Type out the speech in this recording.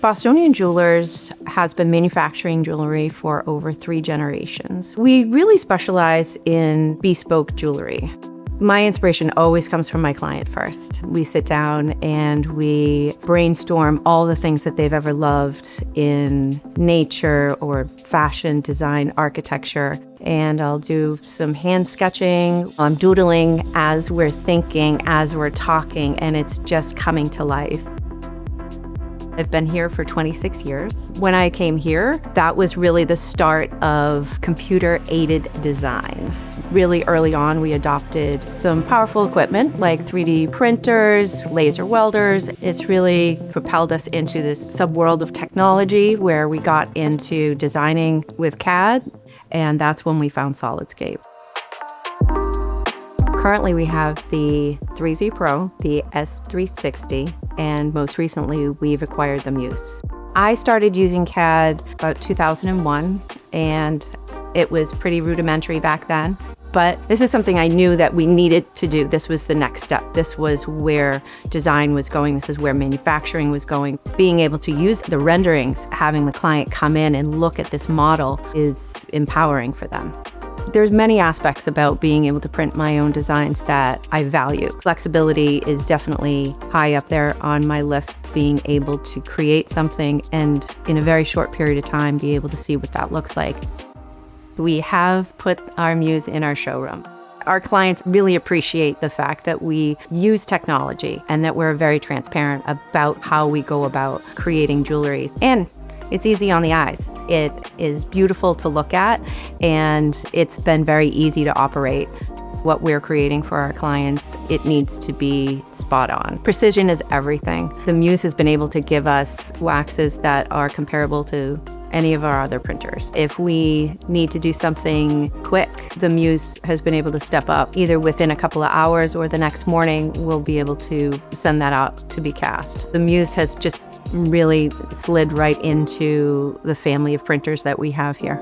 Bostonian Jewelers has been manufacturing jewelry for over 3 generations. We really specialize in bespoke jewelry. My inspiration always comes from my client first. We sit down and we brainstorm all the things that they've ever loved in nature or fashion, design, architecture. And I'll do some hand sketching. I'm doodling as we're thinking, as we're talking, and it's just coming to life. I've been here for 26 years. When I came here, that was really the start of computer-aided design. Really early on, we adopted some powerful equipment like 3D printers, laser welders. It's really propelled us into this subworld of technology where we got into designing with CAD, and that's when we found Solidscape. Currently, we have the 3Z Pro, the S360, and most recently, we've acquired the Muse. I started using CAD about 2001, and it was pretty rudimentary back then. But this is something I knew that we needed to do. This was the next step. This was where design was going. This is where manufacturing was going. Being able to use the renderings, having the client come in and look at this model is empowering for them. There's many aspects about being able to print my own designs that I value. Flexibility is definitely high up there on my list, being able to create something and in a very short period of time be able to see what that looks like. We have put our Muse in our showroom. Our clients really appreciate the fact that we use technology and that we're very transparent about how we go about creating jewelry. And it's easy on the eyes. It is beautiful to look at, and it's been very easy to operate. What we're creating for our clients, it needs to be spot on. Precision is everything. The Muse has been able to give us waxes that are comparable to any of our other printers. If we need to do something quick, the Muse has been able to step up. Either within a couple of hours or the next morning, we'll be able to send that out to be cast. The Muse has just really slid right into the family of printers that we have here.